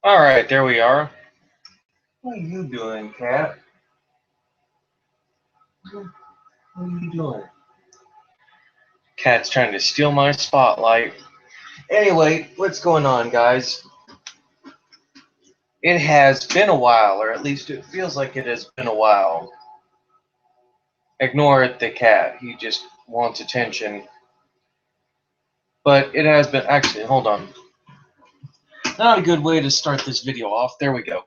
Alright, there we are. What are you doing, cat? What are you doing? Cat's trying to steal my spotlight. Anyway, what's going on, guys? It has been a while, or at least it feels like it has been a while. Ignore the cat. He just wants attention. But it has been... Actually, hold on. Not a good way to start this video off. There we go.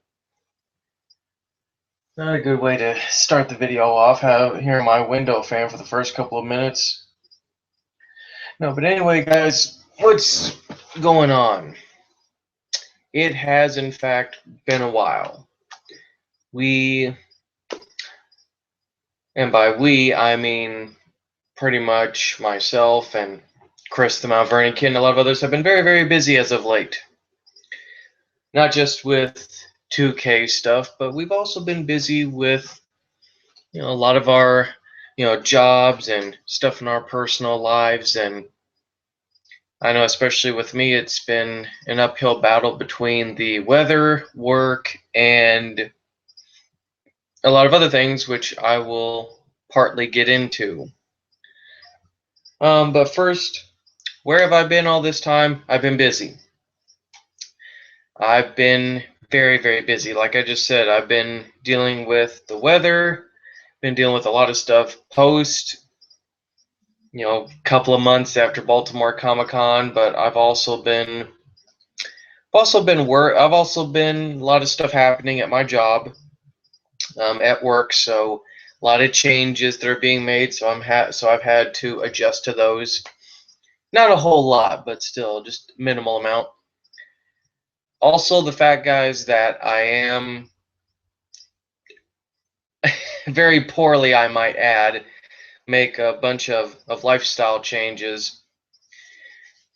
Not a good way to start the video off. Hearing my window fan for the first couple of minutes. No, but anyway, guys, what's going on? It has, in fact, been a while. And by we, I mean pretty much myself and Chris the Mount Vernon kid and a lot of others have been very, very busy as of late. Not just with 2K stuff, but we've also been busy with, a lot of our, jobs and stuff in our personal lives. And I know, especially with me, it's been an uphill battle between the weather, work, and a lot of other things, which I will partly get into. But first, where have I been all this time? I've been busy. I've been very, very busy. Like I just said, I've been dealing with the weather, been dealing with a lot of stuff post, couple of months after Baltimore Comic-Con, but I've also been a lot of stuff happening at my job, at work, so a lot of changes that are being made, so I've had to adjust to those. Not a whole lot, but still just minimal amount. Also, the fact, guys, that I am very poorly, I might add, make a bunch of lifestyle changes.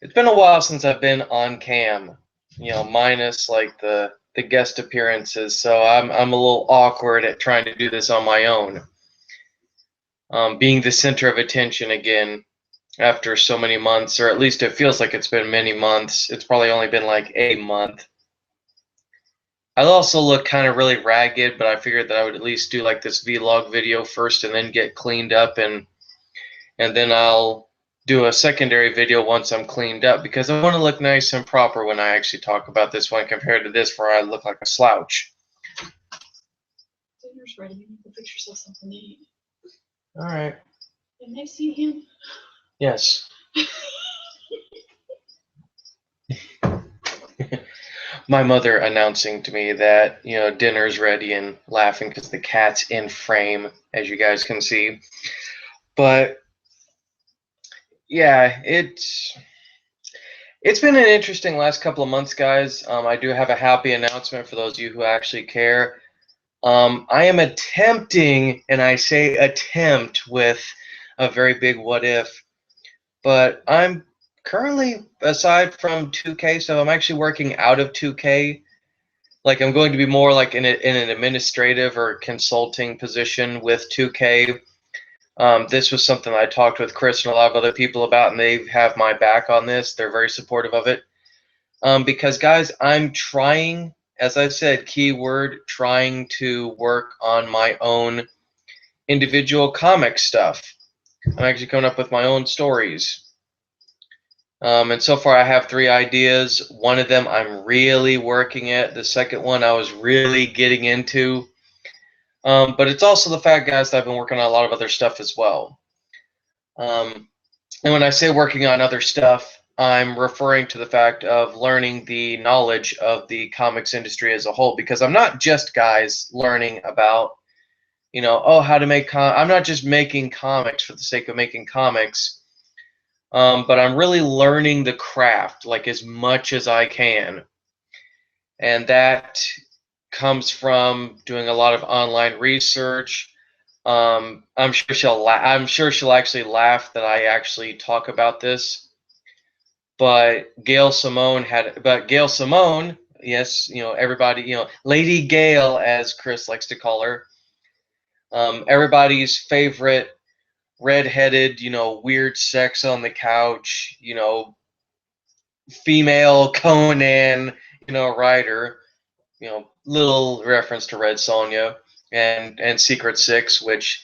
It's been a while since I've been on cam, minus like the guest appearances, so I'm a little awkward at trying to do this on my own. Being the center of attention again after so many months, or at least it feels like it's been many months. It's probably only been like a month. I also look kind of really ragged, but I figured that I would at least do like this vlog video first and then get cleaned up, and then I'll do a secondary video once I'm cleaned up, because I want to look nice and proper when I actually talk about this one compared to this where I look like a slouch. Dinner's ready. You need to fix yourself something to eat. All right. Have they seen him? Yes. My mother announcing to me that, dinner's ready, and laughing because the cat's in frame, as you guys can see. But yeah, it's been an interesting last couple of months, guys. I do have a happy announcement for those of you who actually care. I am attempting, and I say attempt with a very big what if, but I'm currently, aside from 2K stuff, I'm actually working out of 2K. Like, I'm going to be more like in an administrative or consulting position with 2K. This was something I talked with Chris and a lot of other people about, and they have my back on this. They're very supportive of it. Because, guys, I'm trying, as I said, keyword, trying to work on my own individual comic stuff. I'm actually coming up with my own stories. And so far I have 3 ideas. One of them I'm really working at. The second one I was really getting into. But it's also the fact, guys, that I've been working on a lot of other stuff as well. And when I say working on other stuff, I'm referring to the fact of learning the knowledge of the comics industry as a whole. Because I'm not just, guys, learning about, how to make I'm not just making comics for the sake of making comics. But I'm really learning the craft, like, as much as I can. And that comes from doing a lot of online research. I'm sure she'll actually laugh that I actually talk about this. But Gail Simone, yes, everybody, Lady Gail, as Chris likes to call her, everybody's favorite redheaded, weird sex on the couch, female Conan, writer. little reference to Red Sonja and Secret Six, which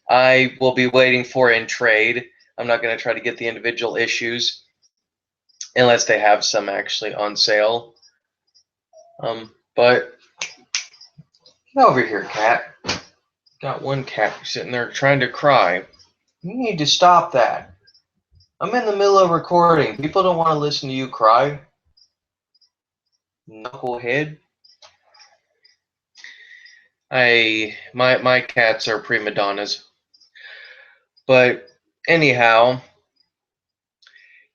I will be waiting for in trade. I'm not going to try to get the individual issues unless they have some actually on sale. But get over here, cat. Got one cat sitting there trying to cry. You need to stop that. I'm in the middle of recording. People don't want to listen to you cry. Knucklehead. My cats are prima donnas. But anyhow,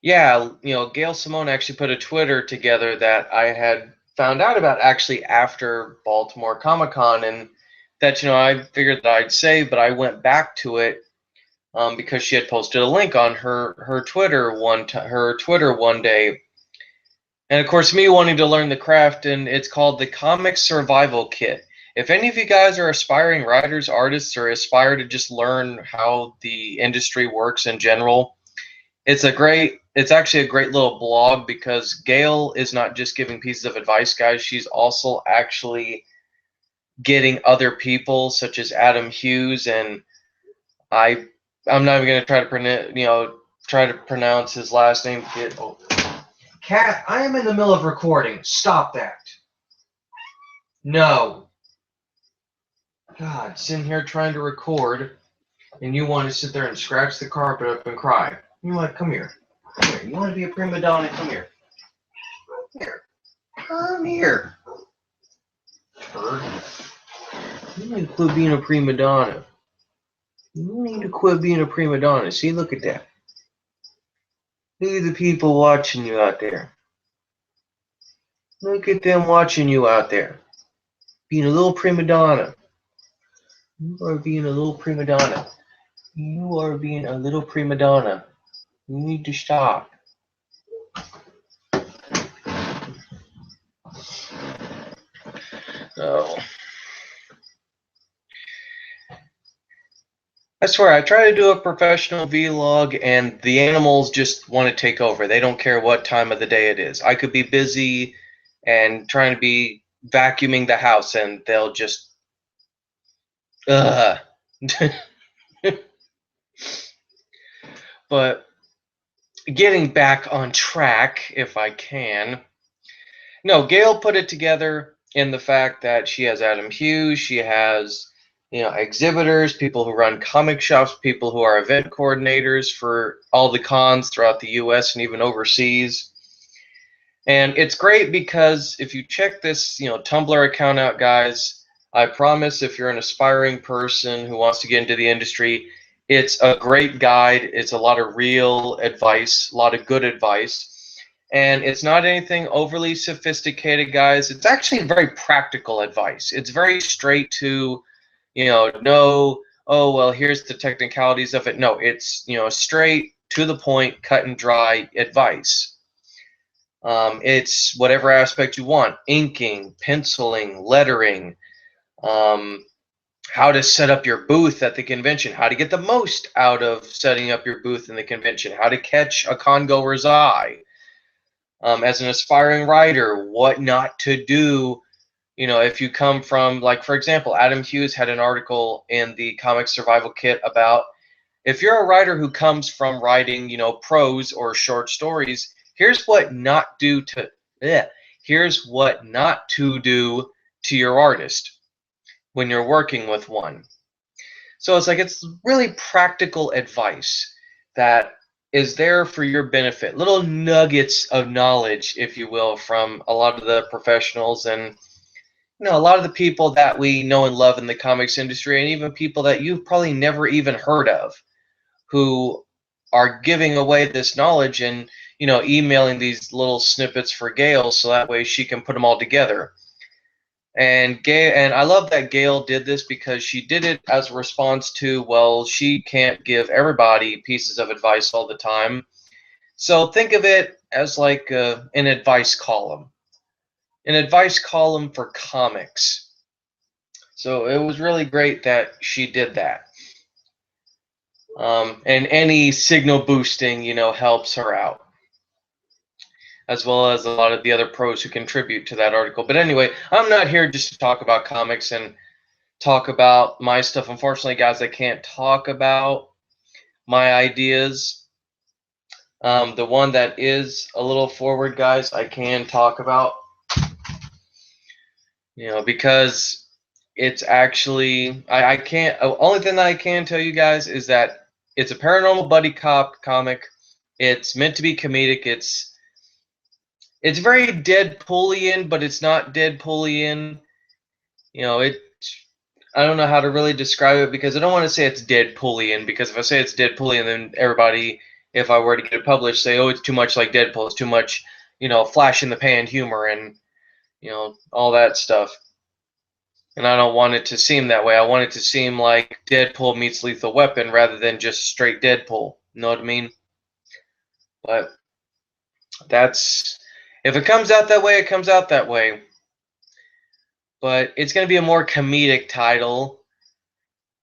yeah, Gail Simone actually put a Twitter together that I had found out about actually after Baltimore Comic-Con, and that I figured that I'd say, but I went back to it because she had posted a link on her Twitter one day, and of course me wanting to learn the craft, and it's called the Comic Survival Kit. If any of you guys are aspiring writers, artists, or aspire to just learn how the industry works in general, it's actually a great little blog, because Gail is not just giving pieces of advice, guys. She's also actually getting other people such as Adam Hughes, and I'm not even going to try to pronounce his last name. Cat, I am in the middle of recording. Stop that. No. God, sitting here trying to record, and you want to sit there and scratch the carpet up and cry. You want to come here. Come here. You want to be a prima donna? Come here. Here. Come here. Bird. You need to quit being a prima donna. You need to quit being a prima donna. See, look at that. Look at the people watching you out there. Look at them watching you out there. Being a little prima donna. You are being a little prima donna. You are being a little prima donna. You need to stop. So, I swear, I try to do a professional vlog, and the animals just want to take over. They don't care what time of the day it is. I could be busy and trying to be vacuuming the house, and they'll just But getting back on track, if I can. No, Gail put it together in the fact that she has Adam Hughes, she has exhibitors, people who run comic shops, people who are event coordinators for all the cons throughout the US and even overseas. And it's great because if you check this Tumblr account out, guys, I promise if you're an aspiring person who wants to get into the industry, it's a great guide. It's a lot of real advice, a lot of good advice. And it's not anything overly sophisticated, guys. It's actually very practical advice. It's very straight to, no, oh, well, here's the technicalities of it. No, it's, straight to the point, cut and dry advice. It's whatever aspect you want: inking, penciling, lettering, how to set up your booth at the convention, how to get the most out of setting up your booth in the convention, how to catch a congoer's eye. As an aspiring writer, what not to do, if you come from, like, for example, Adam Hughes had an article in the Comic Survival Kit about if you're a writer who comes from writing, prose or short stories, here's what not to do to your artist when you're working with one. So it's really practical advice that is there for your benefit. Little nuggets of knowledge, if you will, from a lot of the professionals and a lot of the people that we know and love in the comics industry, and even people that you've probably never even heard of, who are giving away this knowledge and emailing these little snippets for Gail so that way she can put them all together. And I love that Gail did this because she did it as a response to, well, she can't give everybody pieces of advice all the time. So think of it as like an advice column. An advice column for comics. So it was really great that she did that. And any signal boosting, helps her out. as well as a lot of the other pros who contribute to that article. But anyway, I'm not here just to talk about comics and talk about my stuff. Unfortunately, guys, I can't talk about my ideas. The one that is a little forward, guys, I can talk about, because it's actually, I can't, only thing that I can tell you guys is that it's a paranormal buddy cop comic. It's meant to be comedic. It's very Deadpoolian, but it's not Deadpoolian. It, I don't know how to really describe it, because I don't want to say it's Deadpoolian, because if I say it's Deadpoolian, then everybody, if I were to get it published, say, oh, it's too much like Deadpool, it's too much, flash in the pan humor and, all that stuff. And I don't want it to seem that way. I want it to seem like Deadpool meets Lethal Weapon rather than just straight Deadpool. You know what I mean? But if it comes out that way, it comes out that way. But it's going to be a more comedic title.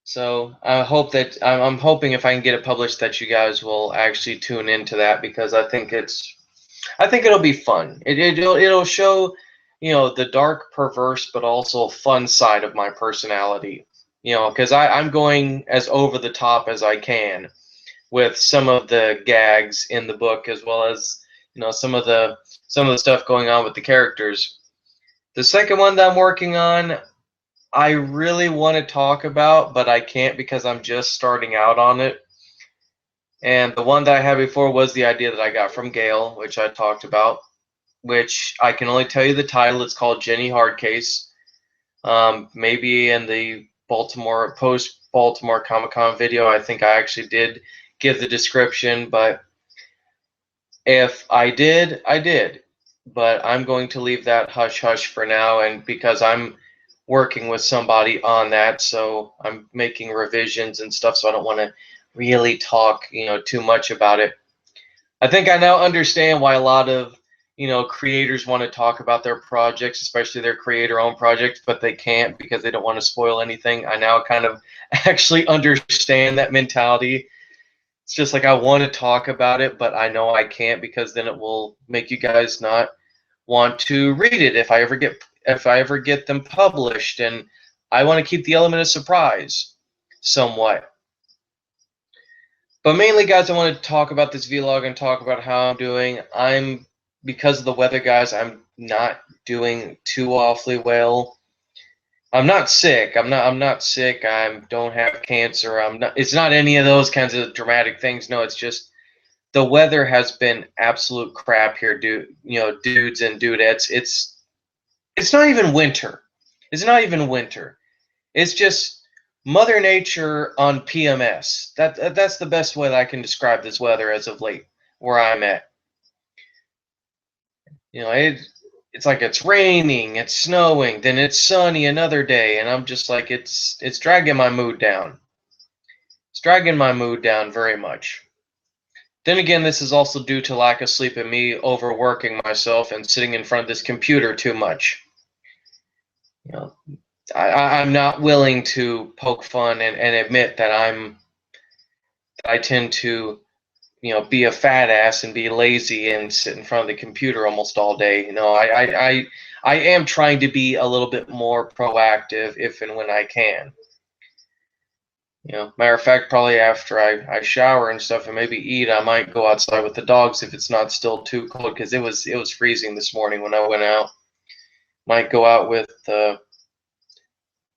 So I hope that I'm hoping if I can get it published that you guys will actually tune into that, because I think it'll be fun. It'll show, the dark, perverse, but also fun side of my personality. Because I'm going as over the top as I can with some of the gags in the book, as well as some of the stuff going on with the characters. The second one that I'm working on, I really want to talk about, but I can't because I'm just starting out on it. And the one that I had before was the idea that I got from Gail, which I talked about, which I can only tell you the title. It's called Jenny Hardcase. Maybe in the post-Baltimore Comic-Con video, I think I actually did give the description, but if I did, I did. But I'm going to leave that hush-hush for now, and because I'm working with somebody on that, so I'm making revisions and stuff, so I don't want to really talk, too much about it. I think I now understand why a lot of, creators want to talk about their projects, especially their creator-owned projects, but they can't because they don't want to spoil anything. I now kind of actually understand that mentality. It's just like I want to talk about it, but I know I can't, because then it will make you guys not want to read it if I ever get them published, and I want to keep the element of surprise somewhat. But mainly, guys, I want to talk about this vlog and talk about how I'm doing. Because of the weather, guys, I'm not doing too awfully well. I'm not sick. I'm not sick. I don't have cancer. It's not any of those kinds of dramatic things. No, it's just the weather has been absolute crap here, dudes and dudettes. It's not even winter. It's not even winter. It's just Mother Nature on PMS. That's the best way that I can describe this weather as of late, where I'm at. It's like it's raining, it's snowing, then it's sunny another day, and I'm just like, it's dragging my mood down. It's dragging my mood down very much. Then again, this is also due to lack of sleep and me overworking myself and sitting in front of this computer too much. I'm not willing to poke fun and admit that I tend to, be a fat ass and be lazy and sit in front of the computer almost all day. I am trying to be a little bit more proactive if and when I can. Matter of fact, probably after I shower and stuff and maybe eat, I might go outside with the dogs if it's not still too cold, because it was freezing this morning when I went out. Might go out with the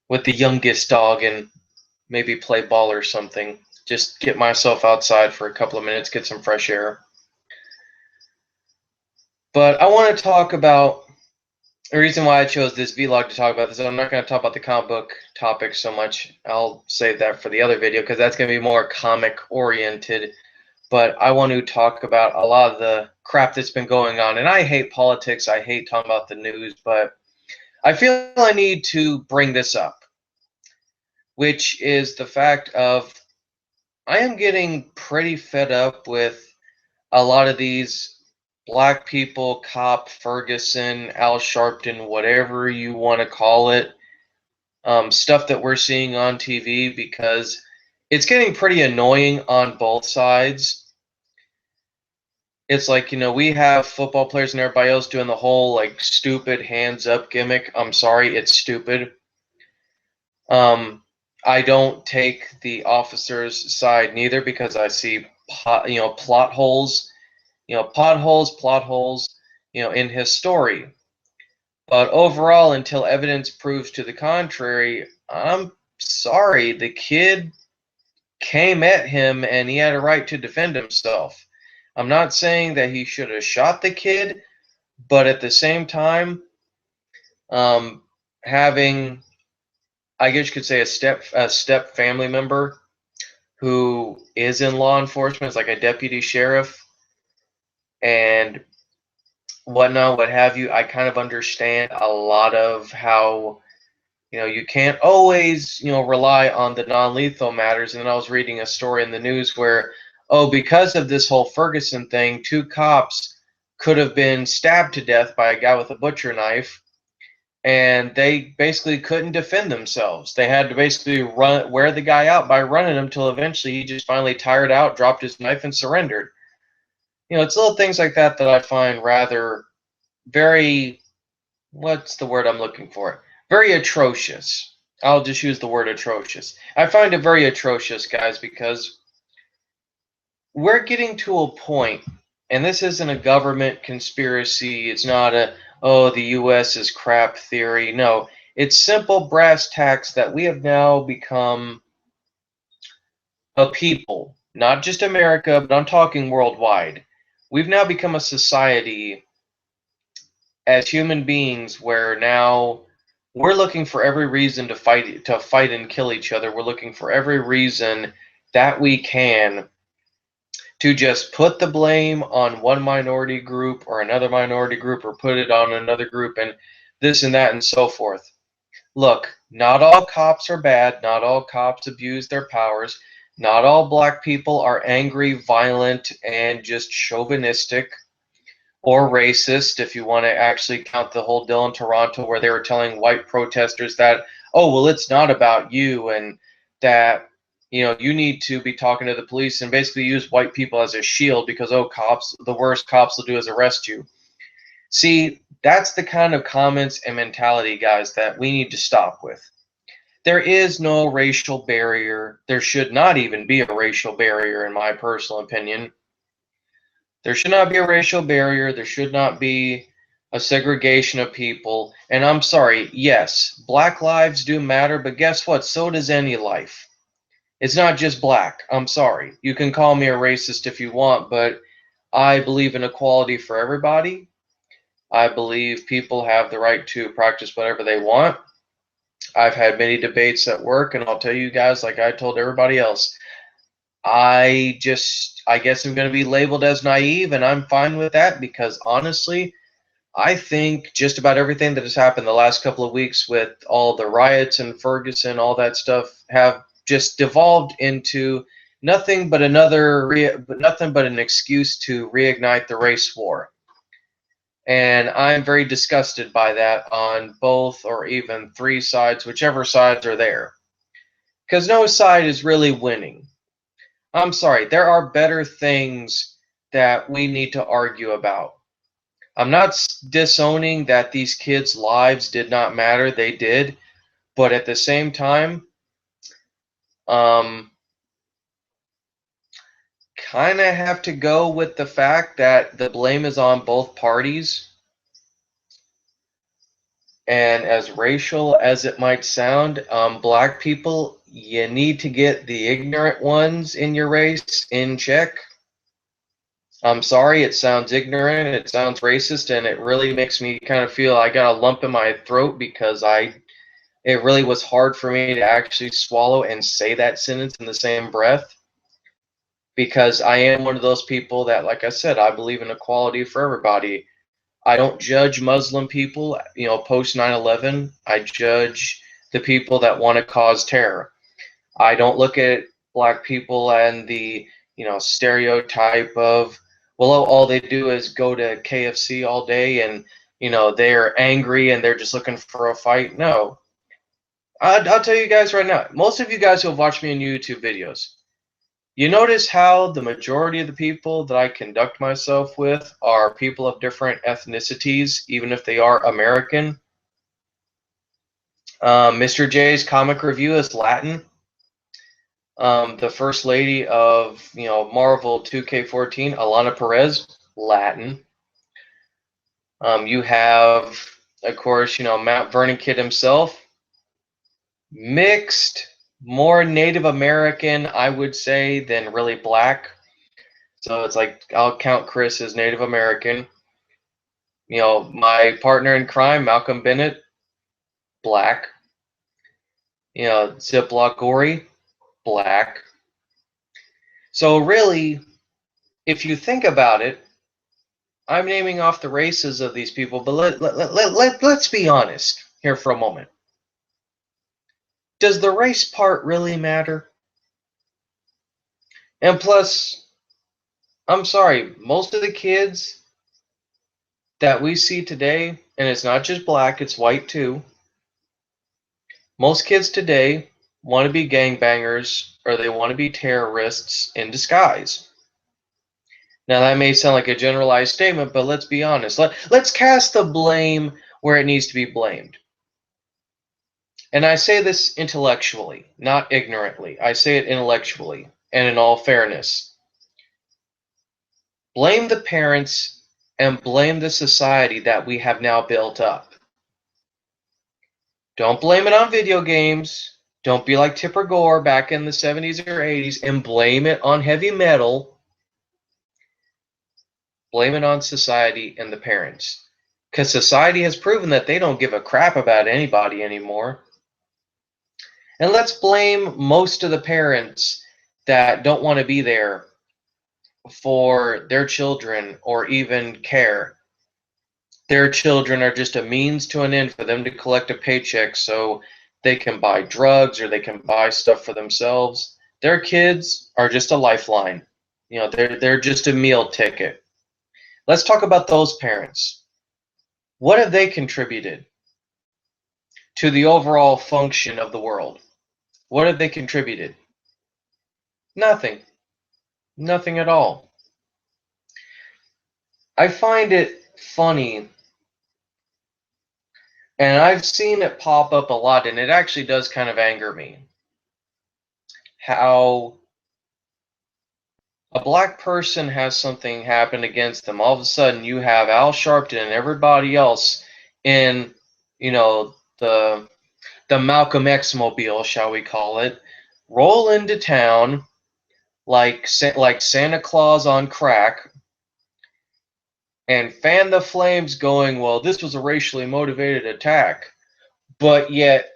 youngest dog and maybe play ball or something. Just get myself outside for a couple of minutes, get some fresh air. But I want to talk about the reason why I chose this vlog to talk about this. I'm not going to talk about the comic book topic so much. I'll save that for the other video, because that's going to be more comic oriented. But I want to talk about a lot of the crap that's been going on. And I hate politics. I hate talking about the news. But I feel I need to bring this up, which is the fact of I am getting pretty fed up with a lot of these black people, cop, Ferguson, Al Sharpton, whatever you want to call it, stuff that we're seeing on TV, because it's getting pretty annoying on both sides. it's like, we have football players and everybody else doing the whole like stupid hands up gimmick. I'm sorry, it's stupid. I don't take the officer's side neither because I see plot holes, plot holes, in his story. But overall, until evidence proves to the contrary, I'm sorry, the kid came at him and he had a right to defend himself. I'm not saying that he should have shot the kid, but at the same time, having, I guess you could say, a step family member who is in law enforcement, is like a deputy sheriff and whatnot, what have you. I kind of understand a lot of how, you can't always, rely on the non-lethal matters. And then I was reading a story in the news where, oh, because of this whole Ferguson thing, 2 cops could have been stabbed to death by a guy with a butcher knife, and they basically couldn't defend themselves. They had to basically wear the guy out by running him till eventually he just finally tired out, dropped his knife, and surrendered. It's little things like that that I find rather very, what's the word I'm looking for? Very atrocious. I'll just use the word atrocious. I find it very atrocious, guys, because we're getting to a point, and this isn't a government conspiracy. It's not oh, the U.S. is crap theory. No, it's simple brass tacks that we have now become a people, not just America, but I'm talking worldwide. We've now become a society as human beings where now we're looking for every reason to fight and kill each other. We're looking for every reason that we can to just put the blame on one minority group or another minority group, or put it on another group, and this and that and so forth. Look, not all cops are bad. Not all cops abuse their powers. Not all black people are angry, violent, and just chauvinistic or racist, if you want to actually count the whole deal in Toronto where they were telling white protesters that, oh, well, it's not about you, and that, you need to be talking to the police, and basically use white people as a shield because, oh, cops, the worst cops will do is arrest you. See, that's the kind of comments and mentality, guys, that we need to stop with. There is no racial barrier. There should not even be a racial barrier, in my personal opinion. There should not be a racial barrier. There should not be a segregation of people. And I'm sorry, yes, black lives do matter, but guess what? So does any life. It's not just black. I'm sorry. You can call me a racist if you want, but I believe in equality for everybody. I believe people have the right to practice whatever they want. I've had many debates at work, and I'll tell you guys, like I told everybody else, I guess I'm going to be labeled as naive, and I'm fine with that because honestly, I think just about everything that has happened the last couple of weeks with all the riots in Ferguson, all that stuff, have just devolved into nothing but nothing but an excuse to reignite the race war. And I'm very disgusted by that on both or even 3 sides, whichever sides are there. Because no side is really winning. I'm sorry, there are better things that we need to argue about. I'm not disowning that these kids' lives did not matter. They did. But at the same time, kind of have to go with the fact that the blame is on both parties. And as racial as it might sound, black people, you need to get the ignorant ones in your race in check. I'm sorry, it sounds ignorant, it sounds racist, and it really makes me kind of feel I got a lump in my throat because it really was hard for me to actually swallow and say that sentence in the same breath, because I am one of those people that, like I said, I believe in equality for everybody. I don't judge Muslim people, post 9/11. I judge the people that want to cause terror. I don't look at black people and the, stereotype of, well, all they do is go to KFC all day and, they're angry and they're just looking for a fight. No. I'll tell you guys right now, most of you guys who have watched me in YouTube videos, You notice how the majority of the people that I conduct myself with are people of different ethnicities, even if they are American. Mr. J's comic review is Latin. The first lady of Marvel 2K14, Alana Perez, Latin. You have, of course, Mount Vernon Kid himself, mixed, more Native American, I would say, than really black. So it's like I'll count Chris as Native American. My partner in crime, Malcolm Bennett, black. Ziploc Gory, black. So really, if you think about it, I'm naming off the races of these people, but let's be honest here for a moment. Does the race part really matter? And plus, I'm sorry, most of the kids that we see today, and it's not just black, it's white too, most kids today want to be gangbangers or they want to be terrorists in disguise. Now, that may sound like a generalized statement, but let's be honest. Let's cast the blame where it needs to be blamed. And I say this intellectually, not ignorantly. I say it intellectually and in all fairness. Blame the parents and blame the society that we have now built up. Don't blame it on video games. Don't be like Tipper Gore back in the 70s or 80s and blame it on heavy metal. Blame it on society and the parents. Because society has proven that they don't give a crap about anybody anymore. And let's blame most of the parents that don't want to be there for their children or even care. Their children are just a means to an end for them to collect a paycheck so they can buy drugs or they can buy stuff for themselves. Their kids are just a lifeline. They're just a meal ticket. Let's talk about those parents. What have they contributed to the overall function of the world? What have they contributed? Nothing. Nothing at all. I find it funny, and I've seen it pop up a lot, and it actually does kind of anger me, how a black person has something happen against them. All of a sudden, you have Al Sharpton and everybody else in, the Malcolm X mobile, shall we call it, roll into town like Santa Claus on crack and fan the flames going, well, this was a racially motivated attack. But yet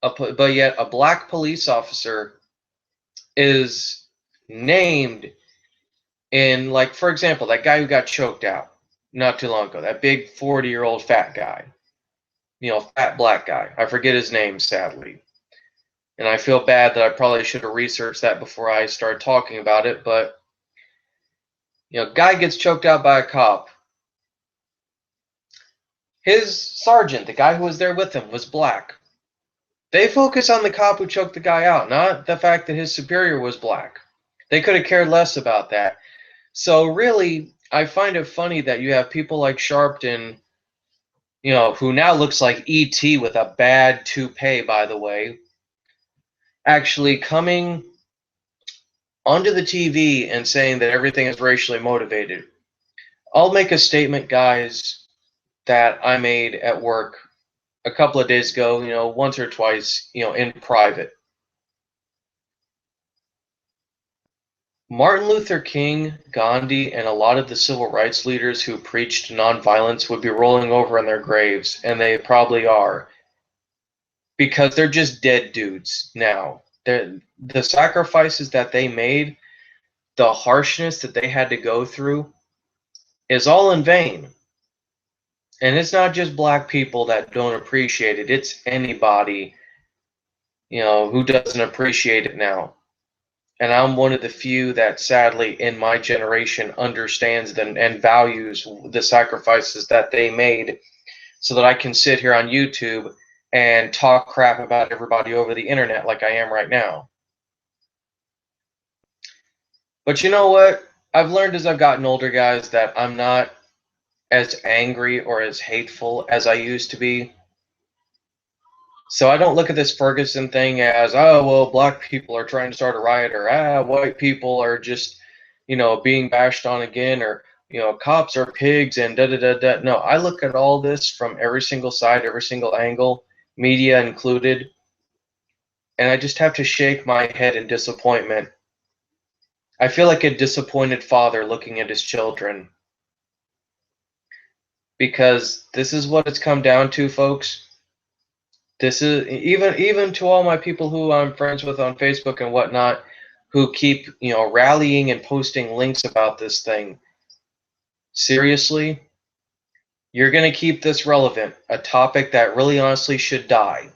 a black police officer is named in, like, for example, that guy who got choked out not too long ago, that big 40-year-old fat guy, fat black guy. I forget his name, sadly. And I feel bad that I probably should have researched that before I started talking about it, but guy gets choked out by a cop. His sergeant, the guy who was there with him, was black. They focus on the cop who choked the guy out, not the fact that his superior was black. They could have cared less about that. So really, I find it funny that you have people like Sharpton, who now looks like E.T. with a bad toupee, by the way, actually coming onto the TV and saying that everything is racially motivated. I'll make a statement, guys, that I made at work a couple of days ago, once or twice, in private. Martin Luther King, Gandhi, and a lot of the civil rights leaders who preached nonviolence would be rolling over in their graves, and they probably are, because they're just dead dudes now. The sacrifices that they made, the harshness that they had to go through, is all in vain. And it's not just black people that don't appreciate it. It's anybody, who doesn't appreciate it now. And I'm one of the few that sadly in my generation understands them and values the sacrifices that they made so that I can sit here on YouTube and talk crap about everybody over the internet like I am right now. But you know what? I've learned as I've gotten older, guys, that I'm not as angry or as hateful as I used to be. So I don't look at this Ferguson thing as, oh, well, black people are trying to start a riot, or white people are just, being bashed on again, or, cops are pigs and da da da da. No, I look at all this from every single side, every single angle, media included, and I just have to shake my head in disappointment. I feel like a disappointed father looking at his children, because this is what it's come down to, folks. This is even to all my people who I'm friends with on Facebook and whatnot, who keep rallying and posting links about this thing. Seriously, you're gonna keep this relevant, a topic that really honestly should die.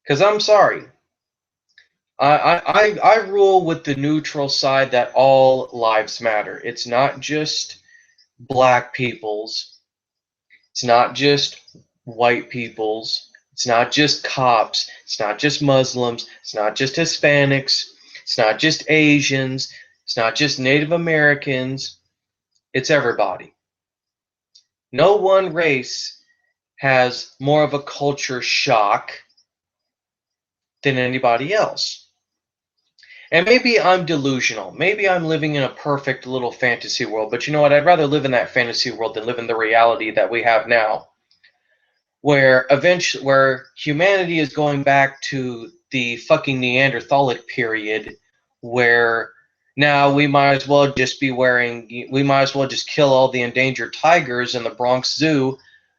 Because I'm sorry, I rule with the neutral side that all lives matter. It's not just black people's. It's not just white people's. It's not just cops. It's not just Muslims. It's not just Hispanics. It's not just Asians. It's not just Native Americans. It's everybody. No one race has more of a culture shock than anybody else. And maybe I'm delusional. Maybe I'm living in a perfect little fantasy world. But you know what? I'd rather live in that fantasy world than live in the reality that we have now, where humanity is going back to the fucking Neanderthalic period, where now we might as well just kill all the endangered tigers in the Bronx Zoo,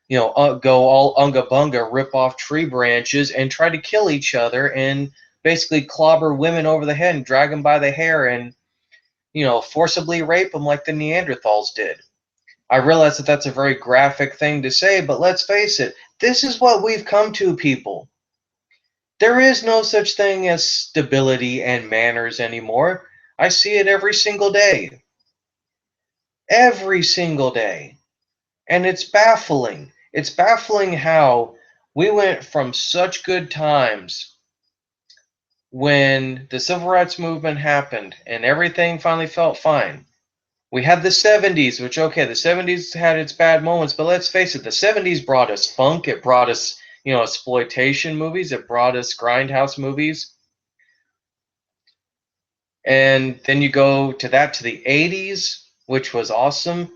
go all unga bunga, rip off tree branches and try to kill each other and basically clobber women over the head and drag them by the hair and forcibly rape them like the Neanderthals did. I realize that that's a very graphic thing to say, but let's face it, this is what we've come to, people. There is no such thing as stability and manners anymore. I see it every single day. Every single day. And it's baffling. It's baffling how we went from such good times when the civil rights movement happened and everything finally felt fine. We had the 70s, which, okay, the 70s had its bad moments, but let's face it, the 70s brought us funk, it brought us, exploitation movies, it brought us grindhouse movies. And then you go to the 80s, which was awesome.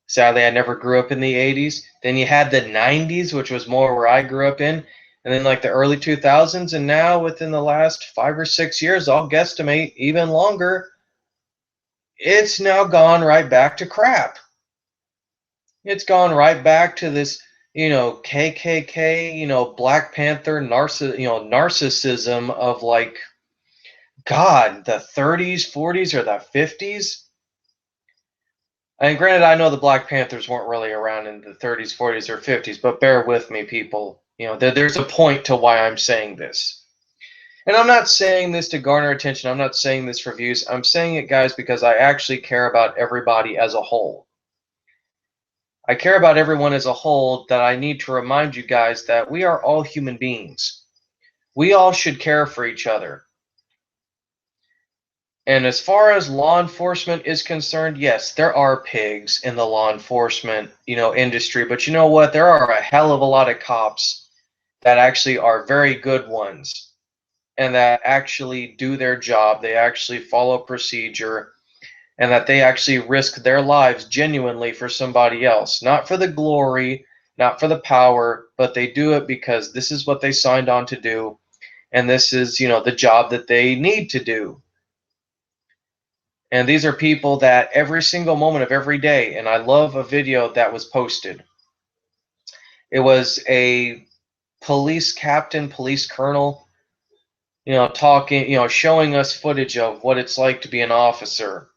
Sadly, I never grew up in the 80s. Then you had the 90s, which was more where I grew up in. And then like the early 2000s, and now within the last 5 or 6 years, I'll guesstimate even longer, it's now gone right back to crap. It's gone right back to this, KKK, Black Panther narcissism of like, God, the 30s, 40s, or the 50s. And granted, I know the Black Panthers weren't really around in the 30s, 40s, or 50s, but bear with me, people. There's a point to why I'm saying this. And I'm not saying this to garner attention. I'm not saying this for views. I'm saying it, guys, because I actually care about everybody as a whole. I care about everyone as a whole, that I need to remind you guys that we are all human beings. We all should care for each other. And as far as law enforcement is concerned, yes, there are pigs in the law enforcement, industry. But you know what? There are a hell of a lot of cops that actually are very good ones and that actually do their job. They actually follow procedure, and that they actually risk their lives genuinely for somebody else. Not for the glory, not for the power, but they do it because this is what they signed on to do, and this is, the job that they need to do. And these are people that every single moment of every day, and I love a video that was posted. It was a police captain, police colonel, talking, showing us footage of what it's like to be an officer,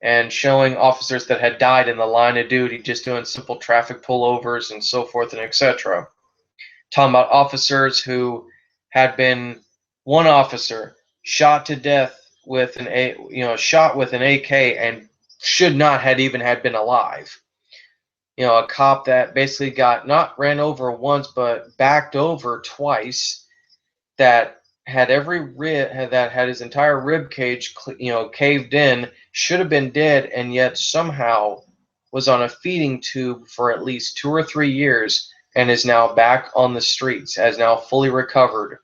and showing officers that had died in the line of duty just doing simple traffic pullovers and so forth and etc. Talking about officers who had been, one officer shot to death with shot with an AK and should not had even had been alive. A cop that basically got not ran over once but backed over twice, that had had his entire rib cage, caved in, should have been dead, and yet somehow was on a feeding tube for at least 2 or 3 years, and is now back on the streets, has now fully recovered.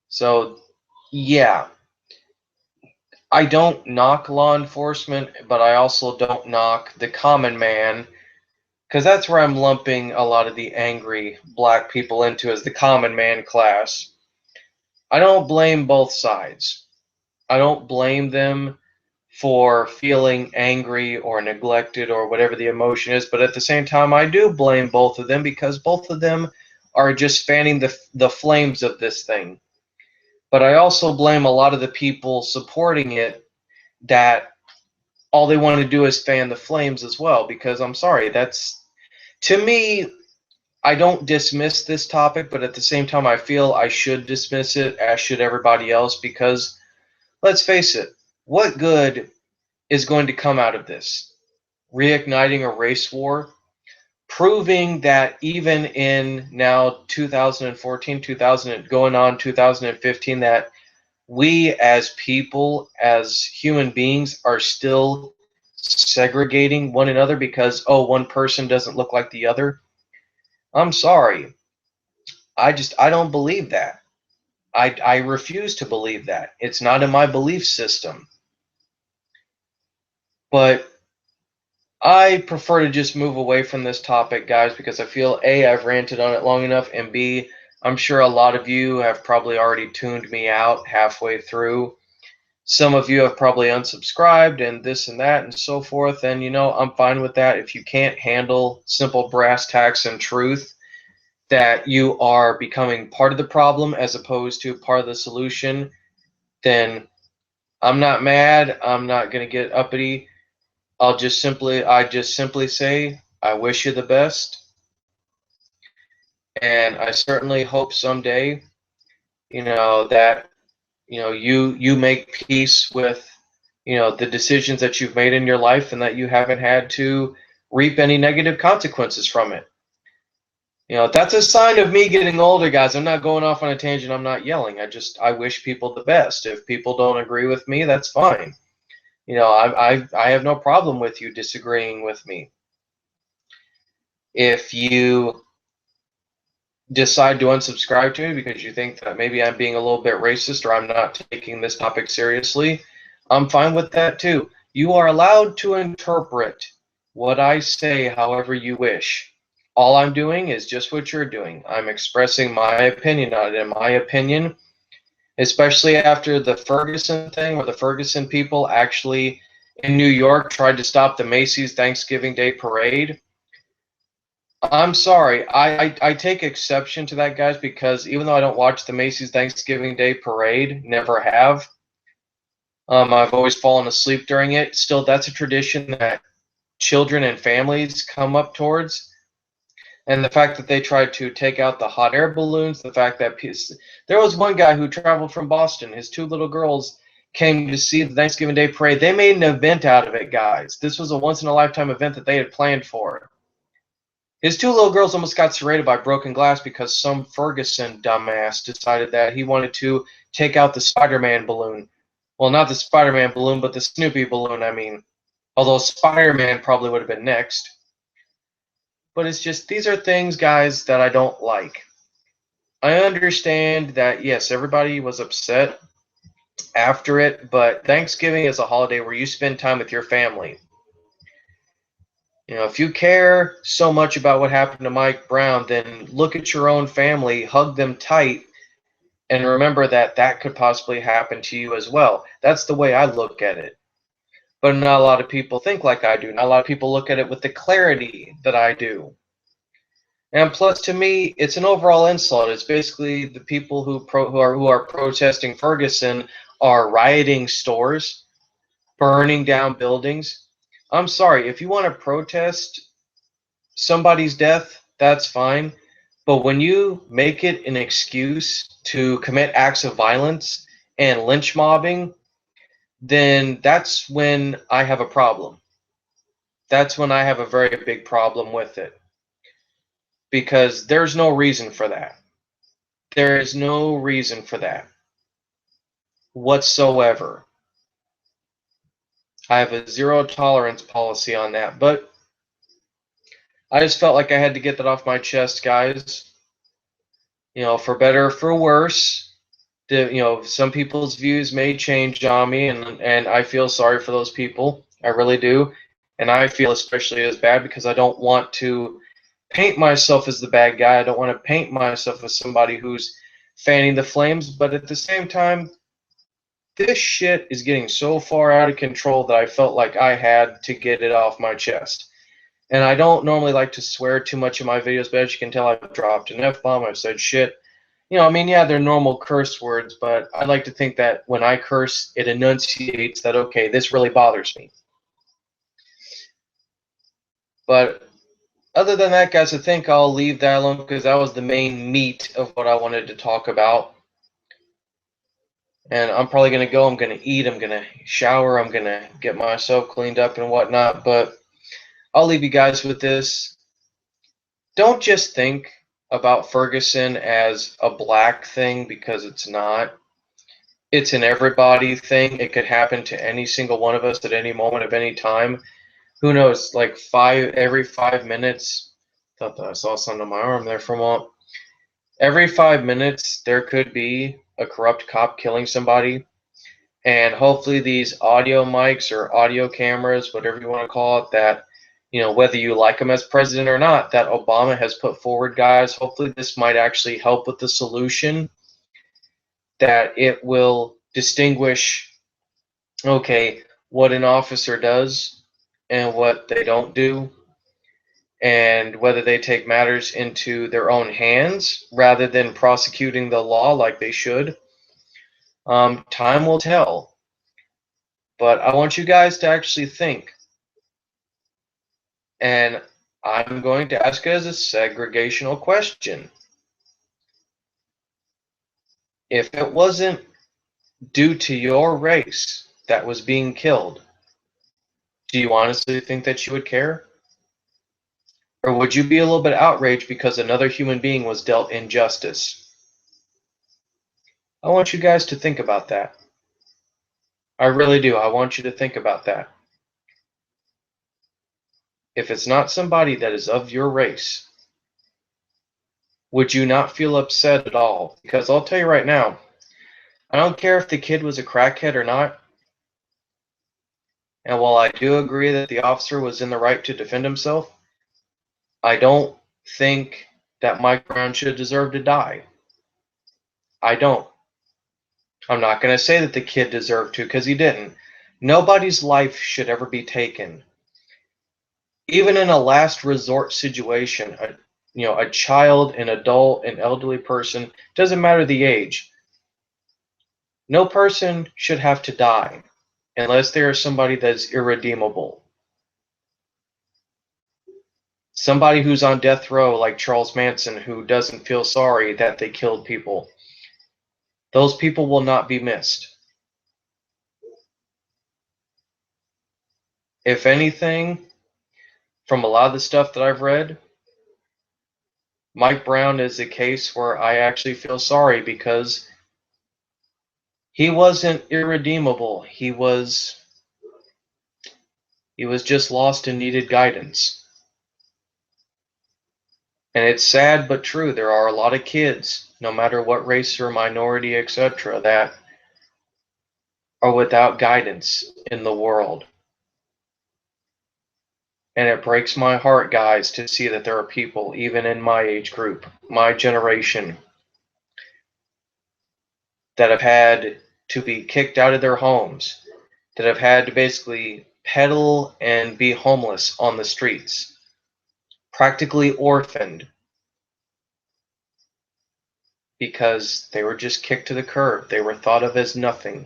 So, yeah, I don't knock law enforcement, but I also don't knock the common man, because that's where I'm lumping a lot of the angry black people into, as the common man class. I don't blame both sides. I don't blame them for feeling angry or neglected or whatever the emotion is, but at the same time, I do blame both of them, because both of them are just fanning the flames of this thing. But I also blame a lot of the people supporting it, that all they want to do is fan the flames as well, because I'm sorry, that's, to me, I don't dismiss this topic, but at the same time, I feel I should dismiss it, as should everybody else, because let's face it, what good is going to come out of this? Reigniting a race war? Proving that even in now 2014, 2000, going on 2015, that we as people, as human beings, are still segregating one another because, oh, one person doesn't look like the other? I'm sorry. I don't believe that. I refuse to believe that. It's not in my belief system. But I prefer to just move away from this topic, guys, because I feel A, I've ranted on it long enough, and B, I'm sure a lot of you have probably already tuned me out halfway through. Some of you have probably unsubscribed and this and that and so forth, and I'm fine with that. If you can't handle simple brass tacks and truth, that you are becoming part of the problem as opposed to part of the solution, then I'm not mad. I'm not going to get uppity. I just simply say, I wish you the best, and I certainly hope someday, that you make peace with, the decisions that you've made in your life, and that you haven't had to reap any negative consequences from it. That's a sign of me getting older, guys. I'm not going off on a tangent. I'm not yelling. I wish people the best. If people don't agree with me, that's fine. I have no problem with you disagreeing with me. If you decide to unsubscribe to me because you think that maybe I'm being a little bit racist or I'm not taking this topic seriously, I'm fine with that too. You are allowed to interpret what I say however you wish. All I'm doing is just what you're doing. I'm expressing my opinion on it. In my opinion, especially after the Ferguson thing, where the Ferguson people actually in New York tried to stop the Macy's Thanksgiving Day Parade, I'm sorry. I take exception to that, guys, because even though I don't watch the Macy's Thanksgiving Day Parade, never have, I've always fallen asleep during it. Still, that's a tradition that children and families come up towards. And the fact that they tried to take out the hot air balloons, the fact that there was one guy who traveled from Boston. His two little girls came to see the Thanksgiving Day Parade. They made an event out of it, guys. This was a once-in-a-lifetime event that they had planned for. His two little girls almost got serrated by broken glass because some Ferguson dumbass decided that he wanted to take out the Spider-Man balloon. Well, not the Spider-Man balloon, but the Snoopy balloon, I mean. Although Spider-Man probably would have been next. But it's just, these are things, guys, that I don't like. I understand that, yes, everybody was upset after it, but Thanksgiving is a holiday where you spend time with your family. If you care so much about what happened to Mike Brown, then look at your own family, hug them tight, and remember that that could possibly happen to you as well. That's the way I look at it. But not a lot of people think like I do. Not a lot of people look at it with the clarity that I do. And plus, to me, it's an overall insult. It's basically the people who are protesting Ferguson are rioting stores, burning down buildings. I'm sorry, if you want to protest somebody's death, that's fine. But when you make it an excuse to commit acts of violence and lynch mobbing, then that's when I have a problem. That's when I have a very big problem with it. Because there's no reason for that. There is no reason for that whatsoever. I have a zero tolerance policy on that, but I just felt like I had to get that off my chest, guys. You know, for better or for worse, some people's views may change on me, and I feel sorry for those people. I really do. And I feel especially as bad because I don't want to paint myself as the bad guy. I don't want to paint myself as somebody who's fanning the flames, but at the same time, this shit is getting so far out of control that I felt like I had to get it off my chest. And I don't normally like to swear too much in my videos, but as you can tell, I've dropped an F-bomb, I've said shit. I mean, yeah, they're normal curse words, but I like to think that when I curse, it enunciates that, okay, this really bothers me. But other than that, guys, I think I'll leave that alone because that was the main meat of what I wanted to talk about. And I'm probably going to go, I'm going to eat, I'm going to shower, I'm going to get myself cleaned up and whatnot. But I'll leave you guys with this. Don't just think about Ferguson as a black thing, because it's not. It's an everybody thing. It could happen to any single one of us at any moment of any time. Who knows, like every 5 minutes. Thought that I saw something on my arm there for a moment. Every 5 minutes, there could be a corrupt cop killing somebody. And hopefully these audio mics or audio cameras, whatever you want to call it, that, whether you like him as president or not, that Obama has put forward, guys, hopefully this might actually help with the solution, that it will distinguish, okay, what an officer does and what they don't do, and whether they take matters into their own hands rather than prosecuting the law like they should. Time will tell. But I want you guys to actually think. And I'm going to ask it as a segregational question. If it wasn't due to your race that was being killed, do you honestly think that you would care? Or would you be a little bit outraged because another human being was dealt injustice? I want you guys to think about that. I really do. I want you to think about that. If it's not somebody that is of your race, would you not feel upset at all? Because I'll tell you right now, I don't care if the kid was a crackhead or not. And while I do agree that the officer was in the right to defend himself, I don't think that Mike Brown should deserve to die. I don't. I'm not going to say that the kid deserved to, because he didn't. Nobody's life should ever be taken. Even in a last resort situation, a child, an adult, an elderly person, doesn't matter the age. No person should have to die unless they are somebody that's irredeemable. Somebody who's on death row like Charles Manson, who doesn't feel sorry that they killed people. Those people will not be missed. If anything, from a lot of the stuff that I've read, Mike Brown is a case where I actually feel sorry, because he wasn't irredeemable. He was just lost and needed guidance. And it's sad but true. There are a lot of kids, no matter what race or minority, etc., that are without guidance in the world. And it breaks my heart, guys, to see that there are people, even in my age group, my generation, that have had to be kicked out of their homes, that have had to basically peddle and be homeless on the streets, practically orphaned, because they were just kicked to the curb. They were thought of as nothing.